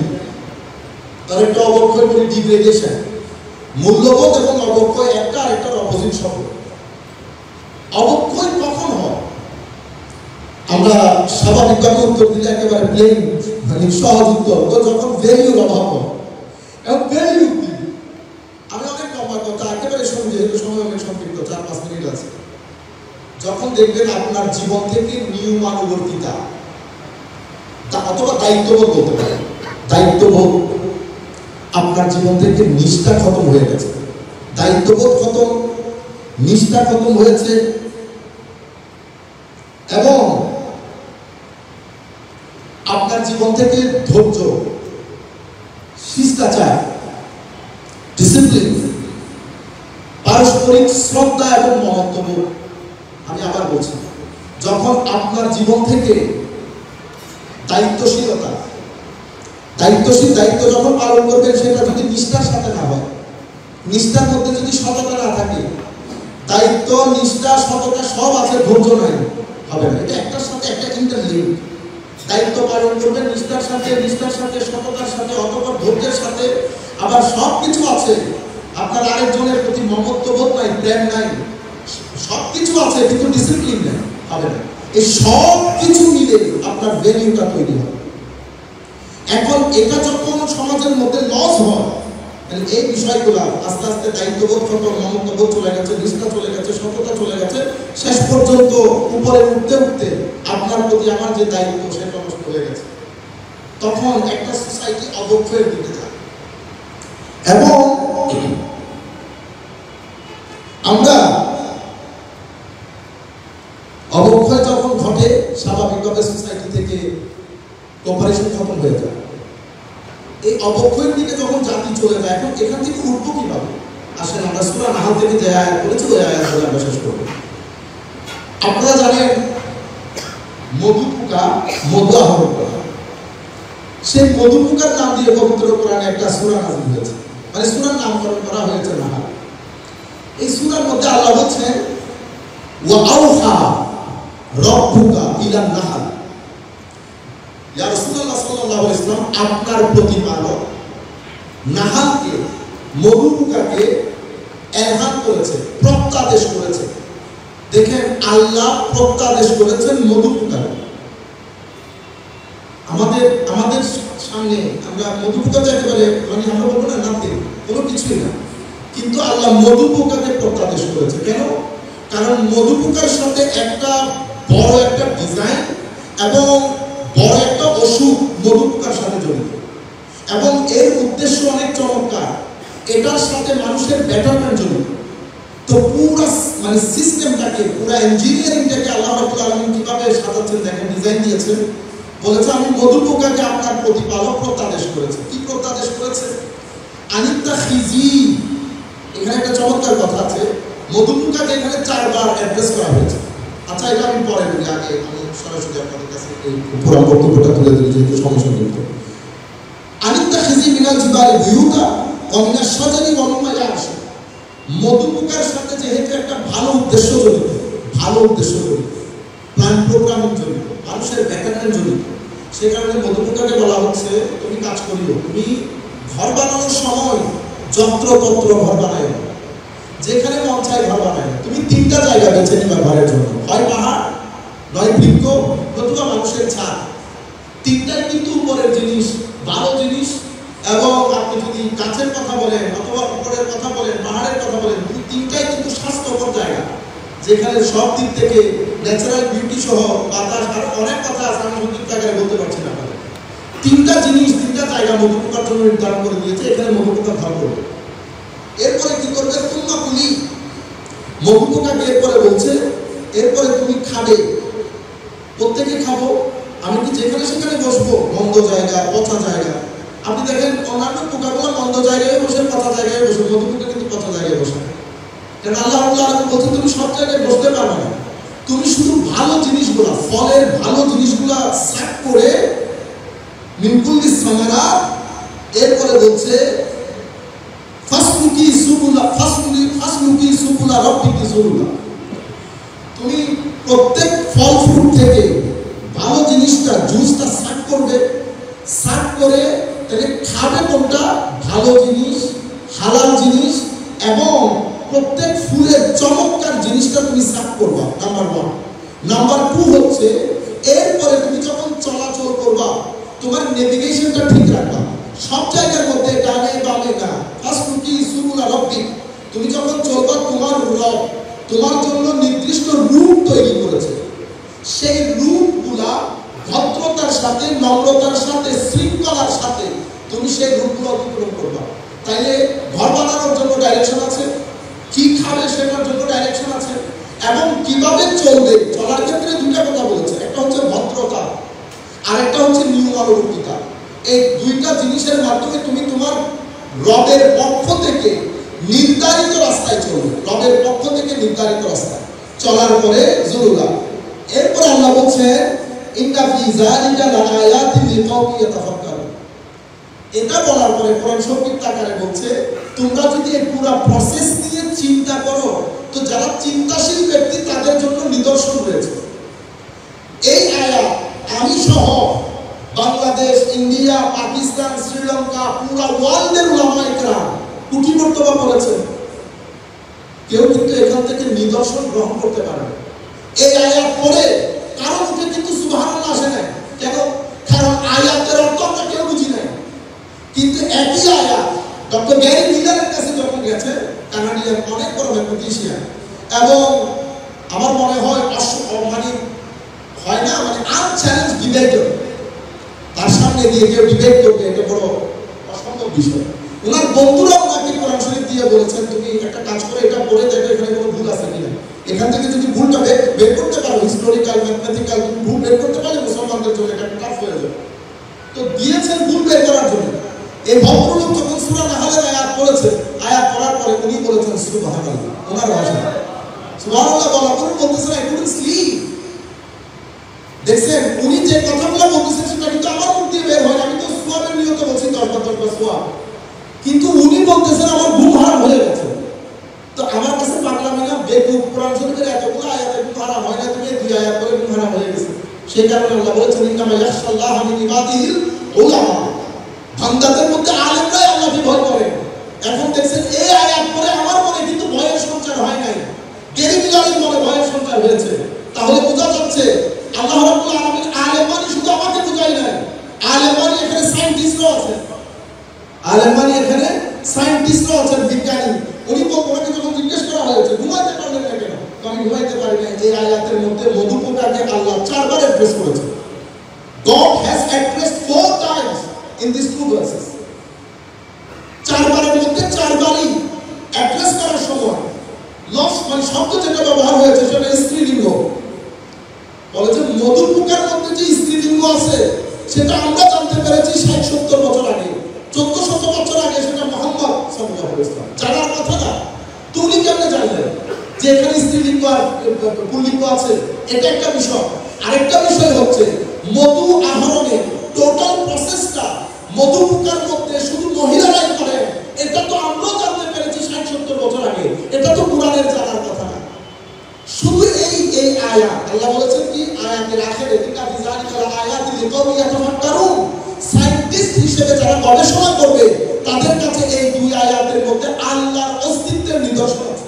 তার একটা অবক্ষয় করি ডিগ্রেডেশন। মূল্যবোধ এবং অবক্ষয় একটা আরেকটার অপোজিট শব্দ। অবক্ষয় কখন হয়? আমরা স্বাভাবিকভাবে উত্তর দিলে একেবারে প্লেন, মানে সহজ উত্তর, তো যখন ভ্যালুর অভাব হয়। এবং ভ্যালু কি? আমি অনেক লম্বা কথা একেবারে শুনি, যেহেতু সময় অনেক সংক্ষিপ্ত, 4-5 মিনিট আছে। যখন দেখবেন আপনার জীবন থেকে নিয়মানুবর্তিতা অথবা দায়িত্ববোধ বলতে পারে, দায়িত্ববোধ আপনার জীবন থেকে নিষ্ঠা খতম হয়ে গেছে, দায়িত্ববোধ খতম, নিষ্ঠা খতম হয়েছে, এবং আপনার জীবন থেকে ধৈর্য, শিষ্টাচার, ডিসিপ্লিন, পারস্পরিক শ্রদ্ধা এবং মমত্ববোধ। আমি আবার বলছি, যখন আপনার জীবন থেকে দায়িত্বশীলতা, দায়িত্ব যখন পালন করবেন সেটা যদি নিষ্ঠার সাথে না হয়, নিষ্ঠার মধ্যে যদি সততা না থাকে, দায়িত্ব, নিষ্ঠা, সততা সব আছে, ধৈর্য নাই, হবে না। এটা একটার সাথে একটা ইন্টারলিঙ্ক। দায়িত্ব পালন করবেন নিষ্ঠার সাথে, সততার সাথে, অথবা ধৈর্যের সাথে, আবার সব কিছু আছে। আপনার আরেকজনের প্রতি মমত্ববোধ নাই, প্রেম নাই, সব কিছু আছে কিন্তু ডিসিপ্লিন নেই, হবে না। এই সব কিছু মিলে আপনার ভ্যালুটা তৈরি হয়। এখন এটা যখন সমাজের মধ্যে লস হয়, এই বিষয়গুলো আস্তে আস্তে দায়িত্ববোধ খতম, মমত্ববোধ চলে গেছে, নিষ্ঠা চলে গেছে, সততা চলে গেছে, শেষ পর্যন্ত উপরে উঠতে উঠতে আপনার প্রতি আমার যে দায়িত্ব সেটা নষ্ট হয়ে গেছে। তখন একটা সোসাইটি অবক্ষয়ের দিকে যায়। এবং আমরা অবক্ষয় যখন ঘটে, স্বাভাবিকভাবে সোসাইটি থেকে কোঅপারেশন খতম হয়ে যায়। এই অবক্ষয়ের দিকে যখন জাতি চলে যায়, এখন এখান থেকে উঠবো কিভাবে? আসেন আমরা সূরা নাহল থেকে যে আয়াত পড়েছি ওই আয়াতগুলো আমরা শেষ করব। আপনারা জানেন মধু পোকা মধু আহরণ করে, সেই মধু পোকার নাম দিয়ে পবিত্র কোরআনে একটা সূরা নাযিল হয়েছে, মানে সূরার নামকরণ করা হয়েছে নাহল। এই সূরার মধ্যে আল্লাহ বলছেন ওয়া আওহা রব্বুকা ইলান নাহল, ইয়া রাসূলুল্লাহ সাল্লাল্লাহু আলাইহি ওয়াসাল্লাম, আপনার প্রতিপালক নাহালকে, মধুপুকাকে এলহাম করেছে, প্রত্যাদেশ করেছে। দেখেন আল্লাহ প্রত্যাদেশ করেছেন মধুপুকাকে। আমাদের সামনে আমরা মধুপুকা যাইতে পারে, মানে আমরা বলবো না নাতে, কোনো কিছুই না, কিন্তু আল্লাহ মধুপুকাকে প্রত্যাদেশ করেছে। কেন? কারণ মধুপুকার সাথে একটা বড় একটা ডিজাইন এবং বড় একটা অসুখ মধুপুকার সাথে জড়িত, এবং এর উদ্দেশ্য অনেক চমৎকার। এটার সাথে মানুষের বেটারমেন্ট জড়িত। তো পুরো মানে সিস্টেমটাকে, পুরো ইঞ্জিনিয়ারিংটাকে আল্লাহ রাব্বুল আলামিন কিভাবে সাজাচ্ছেন দেখেন, ডিজাইন দিয়েছেন। বলেছে আমি মধুপুকাকে আপনার প্রতিপালক প্রত্যাদেশ করেছে। কি প্রত্যাদেশ করেছে? আনিতা খিজি। এখানে একটা চমৎকার কথা আছে, মধুপুকাকে এখানে 4 বার অ্যাড্রেস করা হয়েছে। আচ্ছা, এটা আমি পরে বলি, আগে আমি সরাসরি আপনাদের কাছে এই পুরো বক্তব্যটা তুলে ধরি যেহেতু সমস্যা জড়িত। আনিতা খিজি মিনাল জিবালি বুয়ুতা ওয়া মিনাশ শাজারি ওয়া মিম্মা ইয়া'রুশু। মধুপুকার সাথে যেহেতু একটা ভালো উদ্দেশ্য জড়িত, প্ল্যান প্রোগ্রামিং জড়িত, মানুষের ব্যাকগ্রাউন্ড জড়িত, সে কারণে মধুপুকাকে বলা হচ্ছে তুমি কাজ করিও, তুমি ঘর বানানোর সময় যত্রতত্র ঘর বানায় না, যেখানে মন চায় ঘর বানায় না। তুমি 3টা জায়গা বেছে নিবা ঘরের জন্য, হয় পাহাড়, নয় বৃক্ষ, নতুবা মানুষের ছাদ। 3টাই কিন্তু উপরের জিনিস, ভালো জিনিস। এবং আপনি যদি গাছের কথা বলেন অথবা উপরের কথা বলেন, পাহাড়ের কথা বলেন, 3টাই কিন্তু স্বাস্থ্যকর জায়গা, যেখানে সব দিক থেকে ন্যাচারাল বিউটি সহ বাতাস আর অনেক কথা আছে, আমি সঠিক আকারে বলতে পারছি না। 3টা জিনিস, 3টা জায়গা মধুপুকার জন্য নির্ধারণ করে দিয়েছে, এখানে মধুপুকা ঘর করবে। এরপরে কি করবে? তুম্মা কুলি। মধুপুকাকে এরপরে বলছে এরপরে তুমি খাবে। প্রত্যেকে খাবো। আমি কি যেখানে সেখানে বসবো? মন্দ জায়গা, পচা জায়গা। আপনি দেখেন অন্যান্য পোকাগুলো মন্দ জায়গায় বসে, পচা জায়গায় বসে, মধুপুকা কিন্তু পচা জায়গায় বসে। কারণ আল্লাহ রাব্বুল আলামিন বলছে তুমি সব জায়গায় বসতে পারবে না, তুমি শুধু ভালো জিনিসগুলো, ফলের ভালো জিনিসগুলো সাক করে মিনকুল্লিস সামারাত। এরপরে বলছে ফাসলুকি সুবুলা রাব্বিকি যুলুলা। তুমি প্রত্যেক ফল ফ্রুট থেকে ভালো জিনিসটা, জুসটা সাক করবে, সাক করে তাহলে খাবে কোনটা? ভালো জিনিস, হালাল জিনিস, এবং প্রত্যেক ফুলের চমৎকার জিনিসটা তুমি সাক করবা। নাম্বার 1। নাম্বার 2 হচ্ছে এরপরে তুমি যখন চলাচল করবা তোমার নেভিগেশনটা ঠিক রাখবা, সব জায়গার মধ্যে ডানে বামে না। ফাসলুকি সুবুলা রাব্বিক। তুমি যখন চলবা, তোমার রব তোমার জন্য নির্দিষ্ট রুট তৈরি করেছে, সেই রুটগুলা ভদ্রতার সাথে, নম্রতার সাথে, শৃঙ্খলার সাথে তুমি সেই রুটগুলো অতিক্রম করবা। তাইলে ঘর বানানোর জন্য ডাইরেকশন আছে, কি খাবে সেটার জন্য ডাইরেকশন আছে, এবং কিভাবে চলবে, চলার ক্ষেত্রে 2টা কথা বলেছে। একটা হচ্ছে ভদ্রতা, আর একটা হচ্ছে নিয়মানুবর্তিতা। এই 2টা জিনিসের মাধ্যমে তুমি তোমার রবের পক্ষ থেকে নির্ধারিত রাস্তায় চলবে, রবের পক্ষ থেকে নির্ধারিত রাস্তায় চলার পরে যুলুলা। এরপর আল্লাহ বলছেন ইন্না ফি যালিকা লাআয়াতিন লিকাওমিন ইয়াতাফাক্কারুন। এটা বলার পরে কোরআন সংক্ষিপ্ত আকারে বলছে তোমরা যদি এই পুরো প্রসেস নিয়ে চিন্তা করো, তো যারা চিন্তাশীল ব্যক্তি তাদের জন্য নিদর্শন রয়েছে। এই আয়াত আমি সহ বাংলাদেশ, ইন্ডিয়া, পাকিস্তান, শ্রীলঙ্কা, পুরো ওয়ার্ল্ডের উলামায়ে কেরাম কুটি বক্তব্য করেছে। কেউ কিন্তু এখান থেকে নিদর্শন গ্রহণ করতে পারে না। এই আয়াত পড়ে কারো মুখে কিন্তু সুবহানাল্লাহ আসে না। কেন? কারণ আয়াতের অর্থ আমরা কেউ বুঝি নাই। কিন্তু একই আয়াত ডক্টর গ্যারি মিলারের কাছে যখন গেছে, কানাডিয়ান অনেক বড় ম্যাথমেটিশিয়ান, এবং আমার মনে হয় আনচ্যালেঞ্জ ডিবেটর, তার সামনে দিয়ে কেউ ডিবেট করবে, এটা বড় অসম্ভব বিষয়। ওনার বন্ধুরা ওনাকে কোরআন শরীফ দিয়ে বলেছেন তুমি একটা কাজ করে এটা পড়ে দেখো এখানে কোনো ভুল আছে কিনা। এখান থেকে যদি ভুলটা বের করতে পারো, হিস্টোরিক্যাল, ম্যাথমেটিক্যাল, তুমি ভুল বের করতে পারলে মুসলমানদের জন্য এটা টাফ হয়ে যাবে। তো দিয়েছেন ভুল বের করার জন্য। এই ভদ্রলোক যখন সূরা নাহলের আয়াত পড়েছে, আয়াত পড়ার পরে উনি বলেছেন সুবহানাল্লাহ, ওনার ভাষা সুবহানাল্লাহ বলা করে বলতেছেন আই কুডন্ট স্লিপ। দেখছেন উনি যে কথাগুলো বলতেছেন সেটা কিন্তু আমার মুখ দিয়ে বের হয় না। আমি তো সোয়াবের নিয়তে বলছি 10 সোয়াব, কিন্তু উনি বলতেছেন আমার ঘুম হারাম হয়ে গেছে। তো আমার কাছে পাগলামি না, বেকুব। কোরআন শরীফের এতগুলো আয়াতে ঘুম হারাম হয় না, তুমি 2 আয়াত পরে ঘুম হারাম হয়ে গেছে। সেই কারণে আল্লাহ বলেছেন ইন্নামা ইয়াখশাল্লাহা মিন ইবাদিহিল উলামা। বান্দাদের মধ্যে আলেমরাই আল্লাহকে ভয় এখন দেখছেন এই আয়াত পরে আমার মনে কিন্তু ভয়ের সঞ্চার হয় নাই, গেরি মিলারের মনে ভয়ের সঞ্চার হয়েছে। তাহলে বোঝা যাচ্ছে আল্লাহ রাব্বুল আলামিন আলেম মানে শুধু আমাকে বুঝাই নাই, আলেম মানে এখানে সায়েন্টিস্টরাও আছে, আলেম মানে এখানে সায়েন্টিস্টরাও আছেন, বিজ্ঞানী। উনি ওনাকে যখন জিজ্ঞেস করা হয়েছে ঘুমাইতে পারলেন না কেন, আমি ঘুমাইতে পারি না, এই আয়াতের মধ্যে মধু পোকাকে আল্লাহ 4 বার অ্যাড্রেস করেছে। God has addressed 4 times in these 2 verses. 4 বারের মধ্যে 4 বারই অ্যাড্রেস করার সময় লস মানে শব্দ যেটা ব্যবহার হয়েছে সেটা স্ত্রীলিঙ্গ। বলে যে মধু পোকার মধ্যে যে স্ত্রীলিঙ্গ আছে সেটা আমরা জানতে পেরেছি 60-70 বছর আগে, 1400 বছর আগে সেটা মুহাম্মদ সাল্লাল্লাহু আলাইহি ওয়াসাল্লাম জানার কথা না। তুমি কেমনে জানলেন যে এখানে স্ত্রীলিঙ্গ আর পুল্লিঙ্গ আছে? এটা একটা বিষয়। আরেকটা বিষয় হচ্ছে মধু আহরণের টোটাল প্রসেসটা মধু পোকার মধ্যে শুধু মহিলারাই করে, এটা তো আমরাও জানতে পেরেছি 60-70 বছর আগে। এটা তো কোরআনের জানার কথা না। শুধু এই আয়াত আল্লাহ বলেছেন কি আয়াতের আখেরে তিনটা বিজালিকাল আয়াতি লিকাউমি ইয়াতাফাক্কারুন, সায়েন্টিস্ট হিসেবে যারা গবেষণা করবে তাদের কাছে এই 2 আয়াতের মধ্যে আল্লাহর অস্তিত্বের নিদর্শন আছে।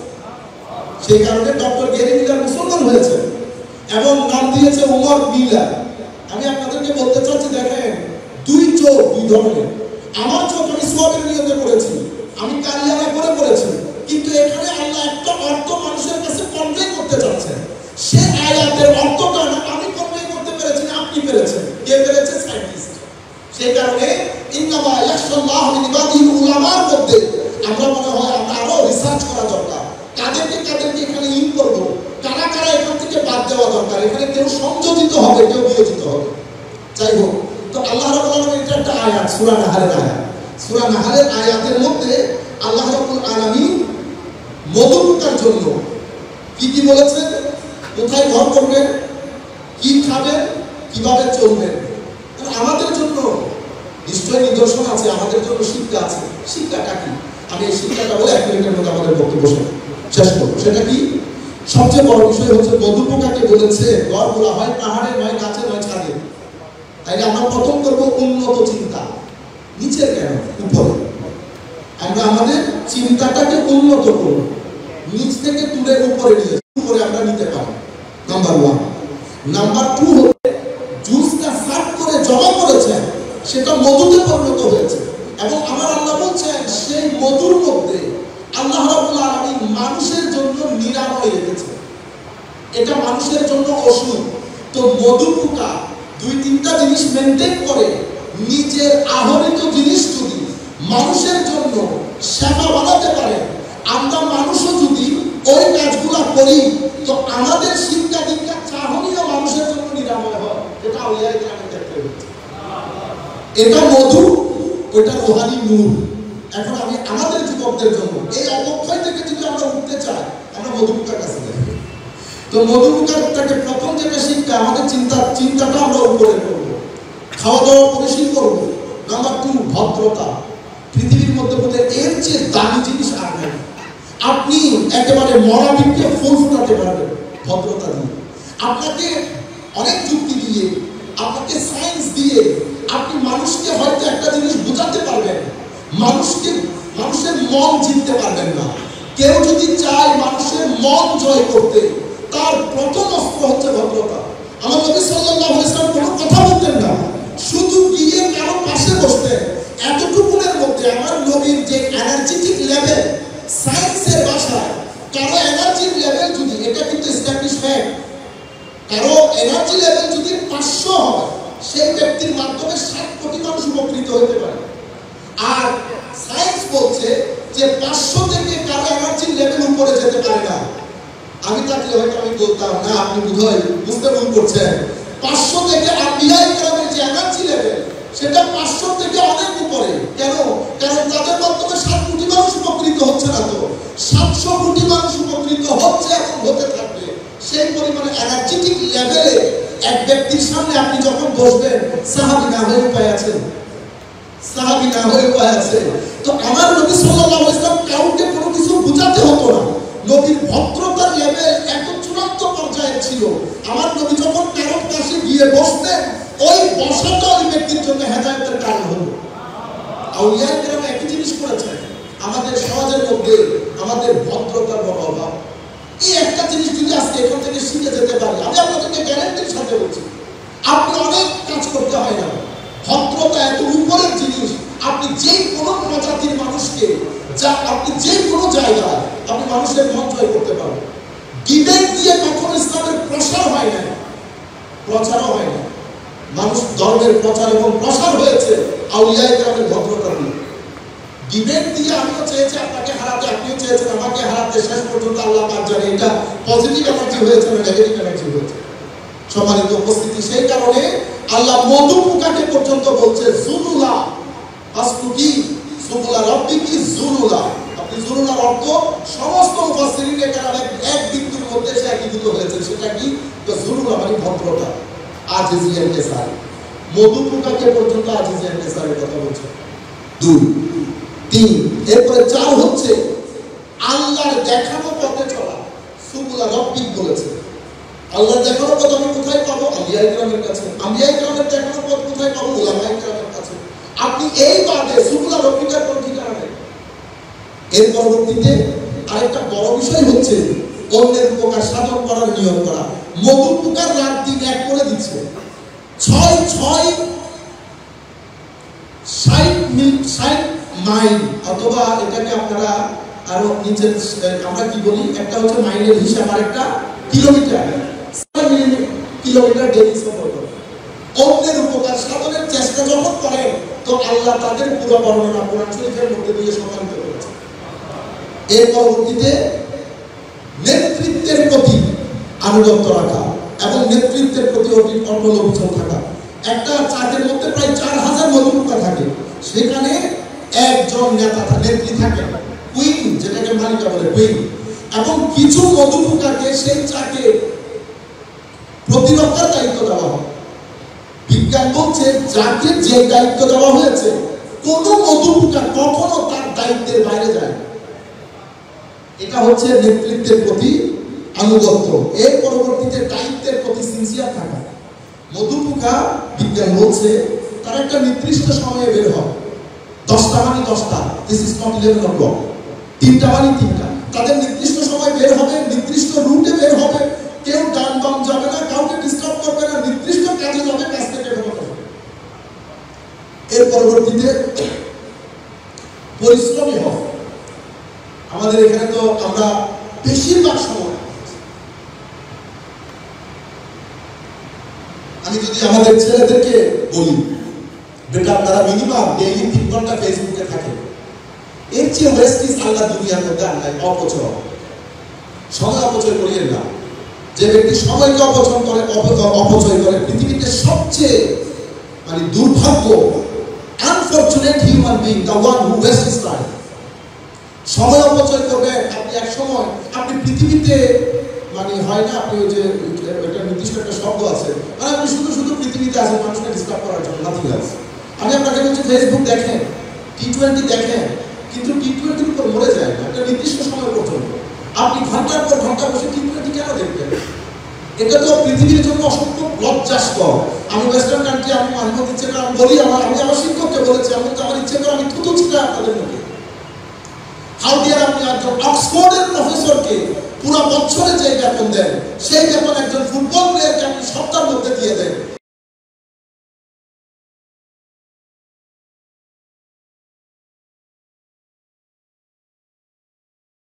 সেই কারণে ডক্টর গেরি মিলার মুসলমান হয়েছে এবং নাম দিয়েছে ওমর মিলার। আমি আপনাদেরকে বলতে চাচ্ছি দেখেন 2 চোখ 2 ধরনের। আমার চোখ আমি সওয়াবের নিয়তে করেছি, আমি কালিয়ানা করে পড়েছি, কিন্তু এখানে আল্লাহ একটা অর্থ মানুষের কাছে কনভে করতে চাচ্ছেন। সেই আয়াতের অর্থটা না আমি কনভে করতে পেরেছি না আপনি পেরেছেন, কে পেরেছে? সায়েন্টিস্ট। সেই কারণে ইন্নামা ইয়াখশাল্লাহু মিন ইবাদিহিল উলামার মধ্যে আমরা মনে হয় আমরা আরো রিসার্চ করা দরকার। কাদেরকে এখানে ইন করব, কারা কারা এখান থেকে বাদ দেওয়া দরকার, এখানে কেউ সংযোজিত হবে কেউ বিয়োজিত হবে। যাই হোক, তো আল্লাহ রাব্বুল আলামিন এটা একটা আয়াত, সূরা নাহলের আয়াত। সূরা নাহলের আয়াতের মধ্যে আল্লাহ রাব্বুল আলামিন মধু পোকার জন্য কি কি বলেছেন, কোথায় ঘর করবেন, কি খাবেন, কিভাবে চলবেন। আমাদের জন্য নিশ্চয়ই নিদর্শন আছে, আমাদের জন্য শিক্ষা আছে। শিক্ষাটা কি? আমি এই শিক্ষাটা বলে 1 মিনিটের মধ্যে আমাদের বক্তব্য শেষ করবো। সেটা কি? সবচেয়ে বড় বিষয় হচ্ছে মধু পোকাকে বলেছে ঘর বলা হয় পাহাড়ে নয় গাছে নয় ছাদে। তাইলে আমরা প্রথম করবো উন্নত চিন্তা, নিচের কেন উপরে। আমরা আমাদের চিন্তাটাকে উন্নত করব, নিচ থেকে তুলে উপরে নিয়ে উপরে আমরা নিতে পারি। নাম্বার 1। নাম্বার 2 হচ্ছে জুসটা সাফ করে জমা করেছেন সেটা মধুতে পরিণত হয়েছে এবং আমার আল্লাহ বলছেন সেই মধুর মধ্যে আল্লাহ রাব্বুল আলামিন মানুষের জন্য নিরাময় রেখেছে। এটা মানুষের জন্য ওষুধ। তো মধু পোকা 2-3টা জিনিস মেনটেন করে, নিজের আহরিত জিনিস যদি মানুষের জন্য সেবা বানাতে পারে, আমরা মানুষও যদি ওই কাজগুলো করি তো আমাদের শিক্ষা দীক্ষা চাহনীয় মানুষের জন্য নিরাময় হয়। এটা আউলিয়ায়ে কেরামের ক্ষেত্রে হচ্ছে। এটা মধু, ওইটা রুহানি নূর। এখন আমি আমাদের যুবকদের জন্য এই অবক্ষয় থেকে যদি আমরা উঠতে চাই আমরা মধু পোকার কাছে যাই। তো মধু পোকাটাকে প্রথম যেটা শিক্ষা, আমাদের চিন্তাটা আমরা উপরে করব, খাওয়া দাওয়া পরিশীল করব। নাম্বার 2 ভদ্রতা। পৃথিবীর মধ্যে বলতে এর চেয়ে দামি জিনিস আর নেই। আপনি একেবারে মরা বৃক্ষে ফুল ফুটাতে পারবেন ভদ্রতা দিয়ে। আপনাকে অনেক যুক্তি দিয়ে, আপনাকে সায়েন্স দিয়ে আপনি মানুষকে হয়তো একটা জিনিস বোঝাতে পারবেন, মানুষের মন জিততে পারবেন না। কেউ যদি চায় মানুষের মন জয় করতে, তার প্রথম অস্ত্র হচ্ছে ভদ্রতা। আমার নবী সাল্লাল্লাহু আলাইহি ওয়াসাল্লাম কোনো কথা বলতেন না, শুধু গিয়ে কারো পাশে বসতেন। এতটুকুনের মধ্যে আমার নবীর যে এনার্জেটিক লেভেল, সায়েন্সের ভাষায় কারো এনার্জির লেভেল যদি, এটা কিন্তু এস্টাবলিশ ফ্যাক্ট, কারো এনার্জি লেভেল যদি 500 হয় সেই ব্যক্তির মাধ্যমে 7 কোটি মানুষ উপকৃত হতে পারে। আর সায়েন্স বলছে যে 500 থেকে কারো এনার্জি লেভেল উপরে যেতে পারে না। আমি থাকলে হয়তো আমি বলতাম না, আপনি বোধহয় বুঝতে ভুল করছেন। 500 থেকে আম্বিয়ায়ে কেরামের যে এনার্জি লেভেল সেটা 500 থেকে অনেক উপরে। কেন? কারণ তাদের মাধ্যমে 7 কোটি মানুষ উপকৃত হচ্ছে না, তো 700 কোটি মানুষ উপকৃত হচ্ছে এবং হতে থাকবে। সেই পরিমাণে এনার্জেটিক লেভেলে এক ব্যক্তির সামনে আপনি যখন বসবেন, সাহাবী না হয়ে উপায় আছে, সাহাবী না হয়ে উপায় আছে। তো আমার নবী সাল্লাল্লাহু আলাইহি ওয়াসাল্লাম কাউকে কোনো কিছু বুঝাতে হতো না। নবীর ভদ্রতার লেভেল এত চূড়ান্ত পর্যায়ে ছিল, আমার নবী যখন কারো কাছে গিয়ে বসতেন ওই বসাটা ওই ব্যক্তির জন্য হেদায়েতের কারণ হলো। আউলিয়ায়ে কেরাম একই জিনিস করেছেন। আমাদের সমাজের মধ্যে আমাদের ভদ্রতার বড় অভাব। এই একটা জিনিস যদি আজকে এখান থেকে শিখে যেতে পারি, আমি আপনাদেরকে গ্যারান্টির সাথে বলছি, আপনি অনেক কাজ করতে হয় না। ভদ্রতা এত উপরের জিনিস, আপনি যে কোনো প্রজাতির মানুষকে, যা আপনি যে কোনো জায়গায় আপনি মানুষের মন জয় করতে পারবেন। ডিবেট দিয়ে কখনো ইসলামের প্রসার হয় না, প্রচারও হয় না। মানুষ ধর্মের প্রচার এবং প্রসার হয়েছে আউলিয়া ইকরামের ভদ্রতা দিয়ে। ডিবেট দিয়ে আমিও চেয়েছি আপনাকে হারাতে, আপনিও চেয়েছেন আমাকে হারাতে, শেষ পর্যন্ত আল্লাহ পাক জানে এটা পজিটিভ এনার্জি হয়েছে না নেগেটিভ এনার্জি হয়েছে। সম্মানিত উপস্থিতি, সেই কারণে আল্লাহ মধু পোকাকে পর্যন্ত বলছে জুনুলা, আস্তুকি সুবুলা রব্বিকি জুনুলা। আপনি জুনুলার অর্থ সমস্ত মুফাসসিরিনে কেরাম এক বিন্দুর মধ্যে সে একীভূত হয়েছে। সেটা কি? তো জুনুলা মানে ভদ্রতা, আজিজিয়ান কেসার। মধু পোকাকে পর্যন্ত আজিজিয়ান কেসারের কথা বলছে। 2 3 এরপরে 4 হচ্ছে আল্লাহর দেখানো পথে চলা। সুবুলা রব্বিক বলেছে, আল্লাহর দেখানো পথ আমি কোথায় পাবো? আম্বিয়া ইকরামের কাছে। আম্বিয়া ইকরামের দেখানো পথ কোথায় পাবো? উলামা ইকরামের কাছে। আপনি এই বাদে সুবুলা রব্বিকের কোন ঠিকানা নেই। এর পরবর্তীতে আরেকটা বড় বিষয় হচ্ছে অন্যের উপকার সাধন করার নিয়ম করা। মধু পোকার রাত দিন এক করে দিচ্ছে। 60 মাইল, অথবা এটাকে আপনারা আরো নিচে আমরা কি বলি, একটা হচ্ছে মাইলের হিসাব, আর একটা কিলোমিটার। কিলোমিটার ডেইলি সফর করে অন্যের উপকার সাধনের চেষ্টা যখন করেন, তো আল্লাহ তাদের পুরো বর্ণনা কোরআন শরীফের মধ্যে দিয়ে সম্মানিত করেছে। এর পরবর্তীতে নেতৃত্বের প্রতি আনুগত্য রাখা এবং নেতৃত্বের প্রতি অটল থাকা। একটা চাঁদের মধ্যে প্রায় 4000 মধুমোকা থাকে, সেখানে একজন নেত্রী থাকে, কুইন, যেটাকে মালিকা বলে কুইন। এবং কিছু মধুমোকাকে সেই চাকে প্রতিরক্ষার দায়িত্ব দেওয়া হয়। বিজ্ঞান বলছে যাকে যে দায়িত্ব দেওয়া হয়েছে, কোন মধুমোকা কখনো তার দায়িত্বের বাইরে যায়। এটা হচ্ছে নেতৃত্বের প্রতি আনুগত্য। এর পরবর্তীতে দায়িত্বের প্রতি সিনসিয়ার থাকা। মধুমোকা বিজ্ঞান বলছে তার একটা নির্দিষ্ট সময়ে বের হয়, 10টা মানে 10টা, দিস ইজ নট 11 o'clock, 3টা মানে 3টা। তাদের নির্দিষ্ট সময় বের হবে, নির্দিষ্ট রুটে বের হবে, কেউ ডান বাম যাবে না, কাউকে ডিস্টার্ব করবে না, নির্দিষ্ট কাজে যাবে, কাজ থেকে বের হবে। এর পরবর্তীতে পরিশ্রমী হবে। আমাদের এখানে তো আমরা বেশিরভাগ সময়, আমি যদি আমাদের ছেলেদেরকে বলি, বেটা আপনারা মিনিমাম ডেইলি 3 ঘন্টা ফেসবুকে থাকেন, এর চেয়ে ওয়েস্টিজ আল্লাহ দুনিয়ার মধ্যে আল্লাহ অপচয়। সময় অপচয় করিয়েন না। যে ব্যক্তি সময়কে অপচয় করে পৃথিবীতে সবচেয়ে মানে দুর্ভাগ্য, unfortunate human being, the one who West his time. সময় অপচয় করবেন আপনি, এক সময় আপনি পৃথিবীতে মানে হয় না, আপনি ওই যে একটা নির্দিষ্ট একটা শব্দ আছে, মানে আপনি শুধু পৃথিবীতে আছেন মানুষকে ডিস্টার্ব করার জন্য, নাথিং এলস। আমি আপনাকে বলছি ফেসবুক দেখেন, টি20 দেখেন, কিন্তু টি20 উপর মরে যায় না একটা নির্দিষ্ট সময় পর্যন্ত। আপনি ঘন্টার পর ঘন্টা বসে টি20 কেন দেখবেন? এটা তো পৃথিবীর জন্য অসম্ভব লজ্জাস্কর। আমি ওয়েস্টার্ন কান্ট্রি, আমি মাঝে মধ্যে ইচ্ছে করে আমি বলি, আমি আমার শিক্ষককে বলেছি, আমি আমার ইচ্ছে করে আমি থুতু ছিটা আপনাদের মধ্যে। হাউ ডিয়ার আপনি একজন অক্সফোর্ডের প্রফেসরকে পুরো বছরে যে বেতন দেন, সেই বেতন একজন ফুটবল প্লেয়ারকে আপনি সপ্তাহের মধ্যে দিয়ে দেন।